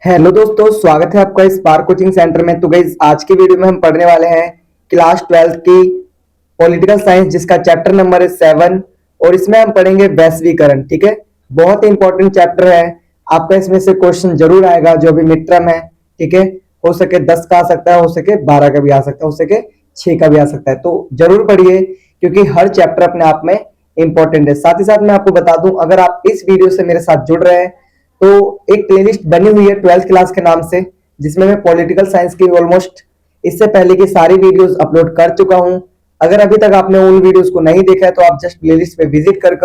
Hello दोस्तों, स्वागत है आपका स्पार्क कोचिंग सेंटर में। तो गाइस, आज की वीडियो में हम पढ़ने वाले हैं क्लास 12 की पॉलिटिकल साइंस, जिसका चैप्टर नंबर है 7। और इसमें हम पढ़ेंगे वैश्वीकरण। ठीक है, बहुत ही इंपॉर्टेंट चैप्टर है। आपका इसमें से क्वेश्चन जरूर आएगा, जो अभी मिड टर्म है। ठीक है, हो सके 10 का आ सकता है, हो सके 12 का भी आ सकता है, हो सके 6 का भी आ सकता है। तो जरूर पढ़िए, क्योंकि हर चैप्टर अपने आप में इंपॉर्टेंट है। साथ ही साथ मैं आपको बता दूं, अगर आप इस वीडियो से मेरे साथ जुड़ रहे हैं तो एक प्लेलिस्ट बनी हुई है 12th क्लास के नाम से, जिसमें मैं पॉलिटिकल साइंस की ऑलमोस्ट इससे पहले की सारी वीडियोस अपलोड कर चुका हूं। अगर अभी तक आपने उन वीडियोस को नहीं देखा है तो आप जस्ट प्लेलिस्ट पे विजिट कर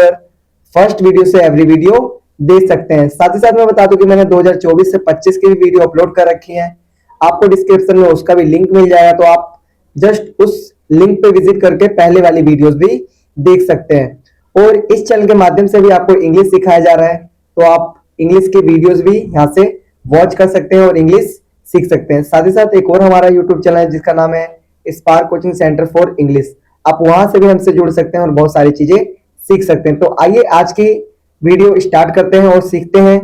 फर्स्ट वीडियो से एवरी वीडियो देख सकते हैं। साथ ही साथ मैं बता दूं कि मैंने 2024 से 25 की भी वीडियो अपलोड कर रखी है। आपको डिस्क्रिप्शन में उसका भी लिंक मिल जाएगा, तो आप जस्ट उस लिंक पे विजिट करके पहले वाली वीडियोस भी देख सकते हैं। और इस चैनल के माध्यम से भी आपको इंग्लिश सिखाया जा रहा है, तो आप इंग्लिश के वीडियोस भी यहाँ से वॉच कर सकते हैं और इंग्लिश सीख सकते हैं। साथ ही साथ एक और हमारा यूट्यूब चैनल है, जिसका नाम है spark coaching centre for English. आप वहां से भी हमसे जुड़ सकते हैं और बहुत सारी चीजें सीख सकते हैं। तो आइए आज की वीडियो स्टार्ट करते हैं और सीखते हैं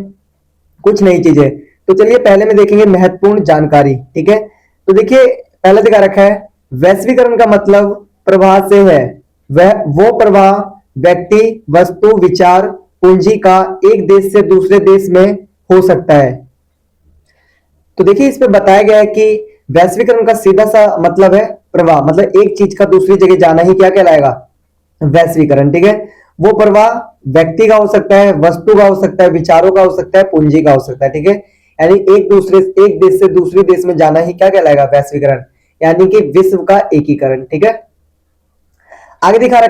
कुछ नई चीजें। तो चलिए, पहले में देखेंगे महत्वपूर्ण जानकारी। ठीक है, तो देखिए, पहले दिखा रखा है वैश्वीकरण का मतलब प्रवाह से है। वह वो प्रवाह व्यक्ति, वस्तु, विचार, पूंजी का एक देश से दूसरे देश में हो सकता है। तो देखिए, इस पे बताया गया है कि वैश्वीकरण का सीधा सा मतलब है प्रवाह, मतलब एक चीज का दूसरी जगह जाना ही क्या कहलाएगा? वैश्वीकरण। ठीक है, वो प्रवाह व्यक्ति का हो सकता है, वस्तु का हो सकता है, विचारों का हो सकता है, पूंजी का हो सकता है। ठीक है, यानी एक देश से दूसरे देश में जाना ही क्या कहलाएगा? वैश्वीकरण, यानी कि विश्व का एकीकरण। ठीक है, आगे दिखा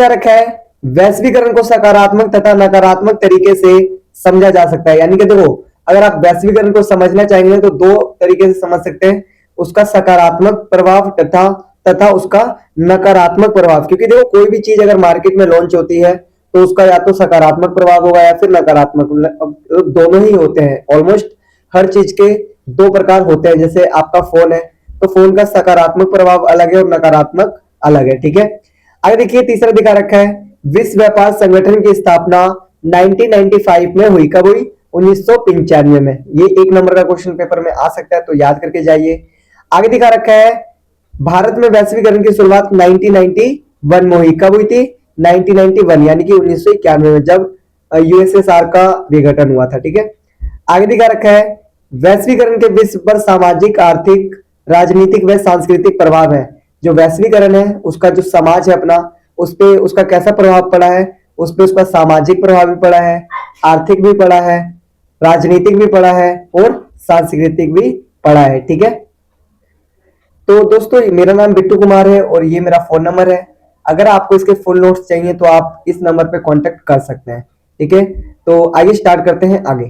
रखा है वैश्वीकरण को सकारात्मक तथा नकारात्मक तरीके से समझा जा सकता है। यानी कि देखो, अगर आप वैश्वीकरण को समझना चाहेंगे तो दो तरीके से समझ सकते हैं, उसका सकारात्मक प्रभाव तथा उसका नकारात्मक प्रभाव। क्योंकि देखो, कोई भी चीज अगर मार्केट में लॉन्च होती है तो उसका या तो सकारात्मक प्रभाव होगा या फिर नकारात्मक, दोनों ही होते हैं। ऑलमोस्ट हर चीज के दो प्रकार होते हैं। जैसे आपका फोन है, तो फोन का सकारात्मक प्रभाव अलग है और नकारात्मक अलग है। ठीक है, आगे देखिए, तीसरा दिखा रखा है विश्व व्यापार संगठन की स्थापना 1995 में हुई। कब हुई? 1995 में। ये एक नंबर का क्वेश्चन पेपर में आ सकता है, तो याद करके जाइए। आगे दिखा रखा है भारत में वैश्वीकरण की शुरुआत 1991 में हुई। कब हुई थी? 1991, यानी कि 1991 में, जब यूएसएसआर का विघटन हुआ था। ठीक है, आगे दिखा रखा है वैश्वीकरण के विश्व पर सामाजिक, आर्थिक, राजनीतिक व सांस्कृतिक प्रभाव है। जो वैश्वीकरण है उसका जो समाज है अपना, उस पे उसका कैसा प्रभाव पड़ा है? उस पे उसका सामाजिक प्रभाव भी पड़ा है, आर्थिक भी पड़ा है, राजनीतिक भी पड़ा है और सांस्कृतिक भी पड़ा है। ठीक है, तो दोस्तों, मेरा नाम बिट्टू कुमार है और ये मेरा फोन नंबर है। अगर आपको इसके फुल नोट्स चाहिए तो आप इस नंबर पे कांटेक्ट कर सकते हैं। ठीक है, तो आइए स्टार्ट करते हैं आगे।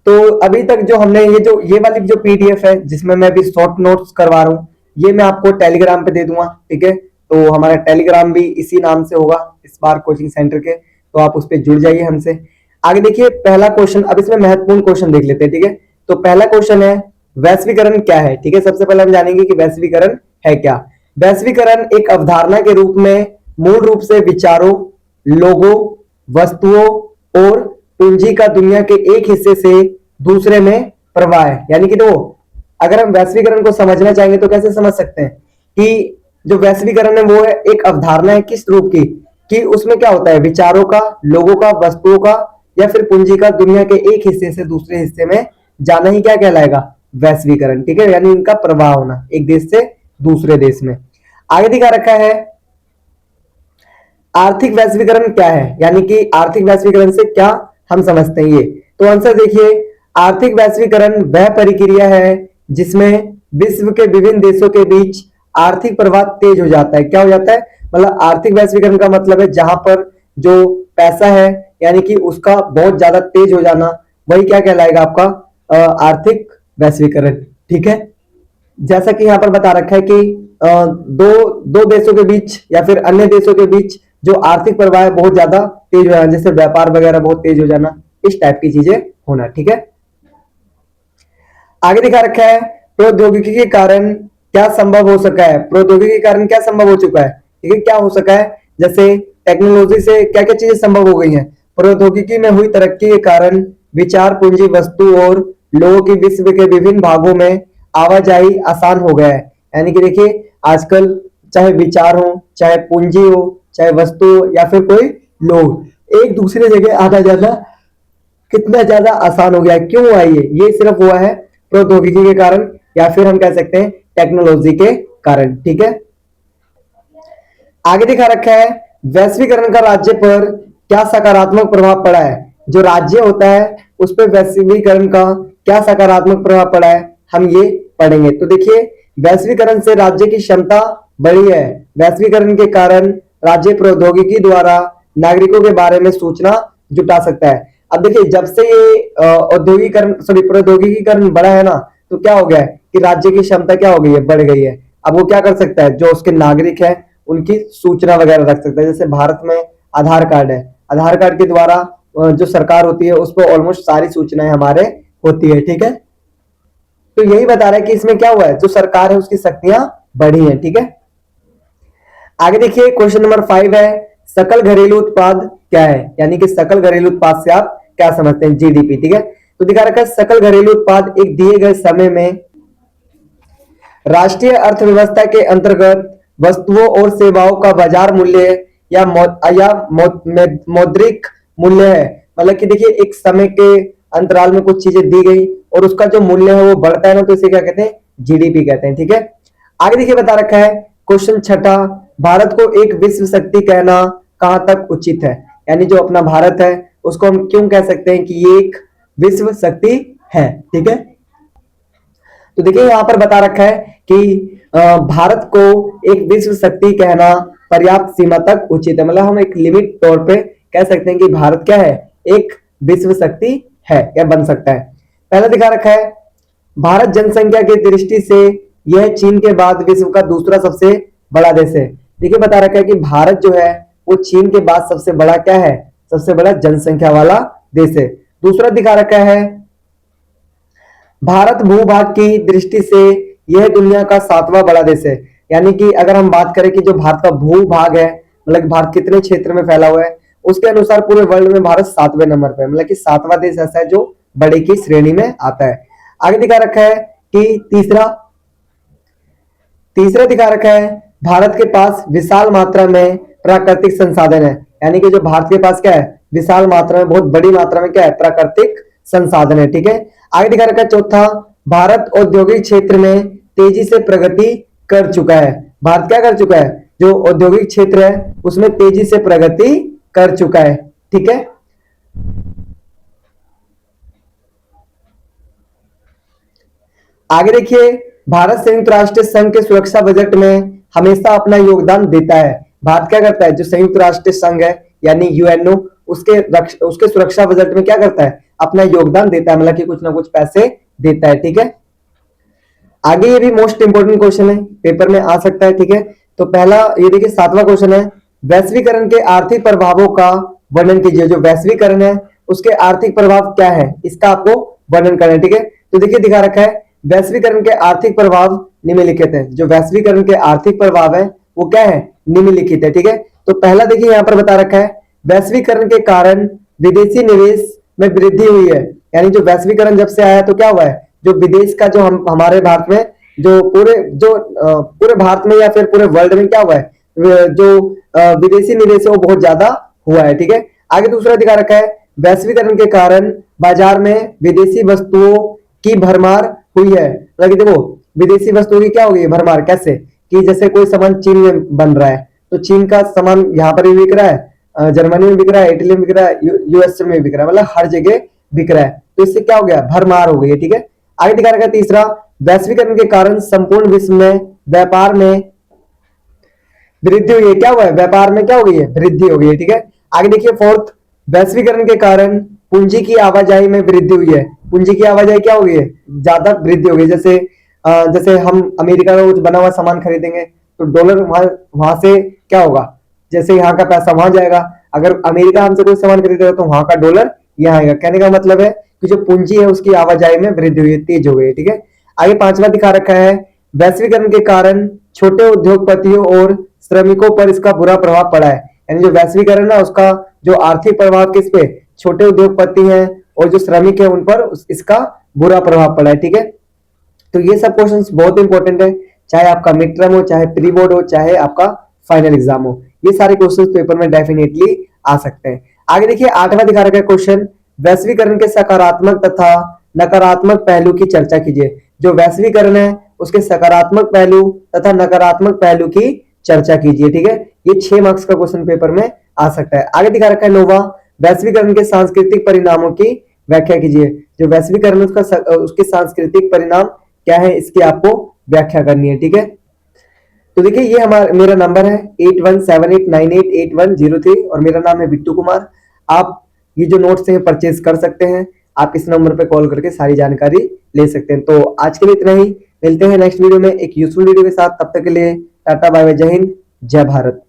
तो अभी तक जो हमने ये वाली जो पीडीएफ है, जिसमें मैं अभी शॉर्ट नोट्स करवा रहा हूँ, ये मैं आपको टेलीग्राम पे दे दूंगा। ठीक है, तो हमारा टेलीग्राम भी इसी नाम से होगा, स्पार्क कोचिंग सेंटर के। तो आप उस पर जुड़ जाइए हमसे। आगे देखिए, पहला क्वेश्चन, अब इसमें महत्वपूर्ण क्वेश्चन देख लेते हैं। ठीक है, तो पहला क्वेश्चन है वैश्वीकरण क्या है? ठीक है, सबसे पहले हम जानेंगे कि वैश्वीकरण है क्या। वैश्वीकरण एक अवधारणा के रूप में मूल रूप से विचारों, लोगों, वस्तुओं और पूंजी का दुनिया के एक हिस्से से दूसरे में प्रवाह है। यानी कि देखो, अगर हम वैश्वीकरण को समझना चाहेंगे तो कैसे समझ सकते हैं कि जो वैश्वीकरण है वो है एक अवधारणा है, किस रूप की, कि उसमें क्या होता है? विचारों का, लोगों का, वस्तुओं का या फिर पूंजी का दुनिया के एक हिस्से से दूसरे हिस्से में जाना ही क्या कहलाएगा? वैश्वीकरण। ठीक है, यानी इनका प्रवाह होना एक देश से दूसरे देश में। आगे दिखा रखा है आर्थिक वैश्वीकरण क्या है, यानी कि आर्थिक वैश्वीकरण से क्या हम समझते हैं ये। तो आंसर देखिए, आर्थिक वैश्वीकरण वह प्रक्रिया है जिसमें विश्व के विभिन्न देशों के बीच आर्थिक प्रवाह तेज हो जाता है। क्या हो जाता है? मतलब आर्थिक वैश्वीकरण का मतलब है जहां पर जो पैसा है, यानी कि उसका बहुत ज्यादा तेज हो जाना, वही क्या कहलाएगा? आपका आर्थिक वैश्वीकरण। ठीक है, जैसा कि यहाँ पर बता रखा है कि दो देशों के बीच या फिर अन्य देशों के बीच जो आर्थिक प्रवाह है बहुत ज्यादा तेज हो जाना, जैसे व्यापार वगैरह बहुत तेज हो जाना, इस टाइप की चीजें होना। ठीक है, आगे दिखा रखा है प्रौद्योगिकी के कारण क्या संभव हो सका है। प्रौद्योगिकी के कारण क्या संभव हो चुका है? ठीक है, क्या हो सका है? जैसे टेक्नोलॉजी से क्या क्या चीजें संभव हो गई हैं। प्रौद्योगिकी में हुई तरक्की के कारण विचार पूंजी वस्तु और लोगों की विश्व के विभिन्न भागों में आवाजाही आसान हो गया है। यानी कि देखिए आजकल चाहे विचार हो, चाहे पूंजी हो, चाहे वस्तु हो या फिर कोई लोग, एक दूसरे जगह आना जाना कितना ज्यादा आसान हो गया है। क्यों हुआ ये सिर्फ हुआ है प्रौद्योगिकी के कारण, या फिर हम कह सकते हैं टेक्नोलॉजी के कारण। ठीक है, आगे दिखा रखा है वैश्वीकरण का राज्य पर क्या सकारात्मक प्रभाव पड़ा है। जो राज्य होता है उस पर वैश्वीकरण का क्या सकारात्मक प्रभाव पड़ा है, हम ये पढ़ेंगे। तो देखिए वैश्वीकरण से राज्य की क्षमता बढ़ी है। वैश्वीकरण के कारण राज्य प्रौद्योगिकी द्वारा नागरिकों के बारे में सूचना जुटा सकता है। अब देखिए जब से ये औद्योगिकरण सॉरी प्रौद्योगिकीकरण बढ़ा है ना, तो क्या हो गया है कि राज्य की क्षमता क्या हो गई है, बढ़ गई है। अब वो क्या कर सकता है, जो उसके नागरिक है उनकी सूचना वगैरह रख सकता है। जैसे भारत में आधार कार्ड है, आधार कार्ड के द्वारा जो सरकार होती है उस पर ऑलमोस्ट सारी सूचनाएं हमारे होती है। ठीक है, तो यही बता रहा है कि इसमें क्या हुआ है, जो सरकार है उसकी शक्तियां बढ़ी है। ठीक है, आगे देखिए क्वेश्चन नंबर 5 है सकल घरेलू उत्पाद क्या है। यानी कि सकल घरेलू उत्पाद से आप क्या समझते हैं, जीडीपी। ठीक है, तो दिखा रखा है सकल घरेलू उत्पाद एक दिए गए समय में राष्ट्रीय अर्थव्यवस्था के अंतर्गत वस्तुओं और सेवाओं का बाजार मूल्य या मौद्रिक मूल्य है। मतलब कि देखिए एक समय के अंतराल में कुछ चीजें दी गई और उसका जो मूल्य है वो बढ़ता है ना, तो इसे क्या कहते हैं, जीडीपी कहते हैं। ठीक है, आगे देखिए बता रखा है क्वेश्चन छठा, भारत को एक विश्व शक्ति कहना कहां तक उचित है। यानी जो अपना भारत है उसको हम क्यों कह सकते हैं कि ये एक विश्व शक्ति है। ठीक है, तो देखिए यहां पर बता रखा है कि भारत को एक विश्व शक्ति कहना पर्याप्त सीमा तक उचित है। मतलब हम एक लिमिट तौर पे कह सकते हैं कि भारत क्या है, एक विश्व शक्ति है या बन सकता है। पहला दिखा रखा है भारत जनसंख्या की दृष्टि से यह चीन के बाद विश्व का दूसरा सबसे बड़ा देश है। देखिए बता रखा है कि भारत जो है वो चीन के बाद सबसे बड़ा क्या है, सबसे बड़ा जनसंख्या वाला देश है। दूसरा दिखा रखा है भारत भूभाग की दृष्टि से यह दुनिया का 7वां बड़ा देश है। यानी कि अगर हम बात करें कि जो भारत का भूभाग है, मतलब भारत कितने क्षेत्र में फैला हुआ है, उसके अनुसार पूरे वर्ल्ड में भारत 7वें नंबर पे, मतलब कि 7वां देश ऐसा है जो बड़े की श्रेणी में आता है। आगे दिखा रखा है कि तीसरा दिखा रखा है भारत के पास विशाल मात्रा में प्राकृतिक संसाधन है। यानी कि जो भारत के पास क्या है, विशाल मात्रा में, बहुत बड़ी मात्रा में क्या है, प्राकृतिक संसाधन है। ठीक है, आगे दिखा रखा है चौथा, भारत औद्योगिक क्षेत्र में तेजी से प्रगति कर चुका है। भारत क्या कर चुका है, जो औद्योगिक क्षेत्र है उसमें तेजी से प्रगति कर चुका है। ठीक है, आगे देखिए भारत संयुक्त राष्ट्र संघ के सुरक्षा बजट में हमेशा अपना योगदान देता है। भारत क्या करता है, जो संयुक्त राष्ट्र संघ है यानी यूएनओ, उसके सुरक्षा बजट में क्या करता है, अपना योगदान देता है, मतलब कि कुछ ना कुछ पैसे देता है। ठीक है, आगे ये भी मोस्ट इंपोर्टेंट क्वेश्चन है, पेपर में आ सकता है। ठीक है, तो पहला ये देखिए 7वां क्वेश्चन है वैश्वीकरण के आर्थिक प्रभावों का वर्णन कीजिए। जो वैश्वीकरण है उसके आर्थिक प्रभाव क्या है, इसका आपको वर्णन करना है। ठीक है, तो देखिए दिखा रखा है वैश्वीकरण के आर्थिक प्रभाव निम्नलिखित है। जो वैश्वीकरण के आर्थिक प्रभाव है वो क्या है, निम्नलिखित है। ठीक है, तो पहला देखिए यहाँ पर बता रखा है वैश्वीकरण के कारण विदेशी निवेश में वृद्धि हुई है। यानी जो वैश्वीकरण जब से आया तो क्या हुआ है, जो विदेश का जो हम हमारे भारत में जो पूरे भारत में या फिर पूरे वर्ल्ड में क्या हुआ है, जो विदेशी निवेश है वो बहुत ज्यादा हुआ है। ठीक है, आगे दूसरा दिखा रखा है वैश्वीकरण के कारण बाजार में विदेशी वस्तुओं की भरमार हुई है। मतलब देखो विदेशी वस्तुओं की क्या हो गई है, भरमार। कैसे कि जैसे कोई सामान चीन में बन रहा है तो चीन का सामान यहाँ पर भी बिक रहा है, जर्मनी में बिक रहा है, इटली में बिक रहा है, यूएस में बिक रहा है, मतलब हर जगह बिक रहा है। तो इससे क्या हो गया, भरमार हो गई है। ठीक है, आगे दिखा रखा है तीसरा वैश्वीकरण के कारण संपूर्ण विश्व में व्यापार में वृद्धि हुई है। क्या हुआ है, व्यापार में क्या हो गई है, वृद्धि हो गई है। ठीक है, आगे देखिए फोर्थ वैश्वीकरण के कारण पूंजी की आवाजाही में वृद्धि हुई है। पूंजी की आवाजाही क्या हो गई है, ज्यादा वृद्धि हो गई। जैसे हम अमेरिका में कुछ बना हुआ सामान खरीदेंगे तो डॉलर वहां से क्या होगा, जैसे यहाँ का पैसा वहां जाएगा। अगर अमेरिका हमसे कोई सामान खरीदेगा तो वहां का डॉलर यहाँ आएगा। कहने का मतलब है कि जो पूंजी है उसकी आवाजाही में वृद्धि हुई है, तेज हो गई है। ठीक है, आगे 5वां दिखा रखा है वैश्वीकरण के कारण छोटे उद्योगपतियों और श्रमिकों पर इसका बुरा प्रभाव पड़ा है। यानी जो वैश्वीकरण है उसका जो आर्थिक प्रभाव किस पे, छोटे उद्योगपति हैं और जो श्रमिक है उन पर इसका बुरा प्रभाव पड़ा है। ठीक है, तो ये सब क्वेश्चंस बहुत इंपॉर्टेंट है, चाहे आपका मिड टर्म हो, चाहे प्री बोर्ड हो, चाहे आपका फाइनल एग्जाम हो, ये सारे क्वेश्चंस पेपर में डेफिनेटली आ सकते हैं। आगे देखिए 8वां दिखा रखा है क्वेश्चन, वैश्वीकरण के सकारात्मक तथा नकारात्मक पहलू की चर्चा कीजिए। जो वैश्वीकरण है उसके सकारात्मक पहलू तथा नकारात्मक पहलू की चर्चा कीजिए। ठीक है, ये 6 मार्क्स का क्वेश्चन पेपर में आ सकता है। आगे दिखा रखा है 9वां, वैश्वीकरण के सांस्कृतिक परिणामों की व्याख्या कीजिए। जो वैश्वीकरण उसके सांस्कृतिक परिणाम क्या है, इसकी आपको व्याख्या करनी है। ठीक है, तो देखिए ये मेरा नंबर है 8178988103 और मेरा नाम है बिट्टू कुमार। आप ये जो नोट्स हैं परचेज कर सकते हैं, आप इस नंबर पे कॉल करके सारी जानकारी ले सकते हैं। तो आज के लिए इतना ही, मिलते हैं नेक्स्ट वीडियो में एक यूजफुल वीडियो के साथ। तब तक के लिए टाटा बाय बाय, जय हिंद, जय भारत।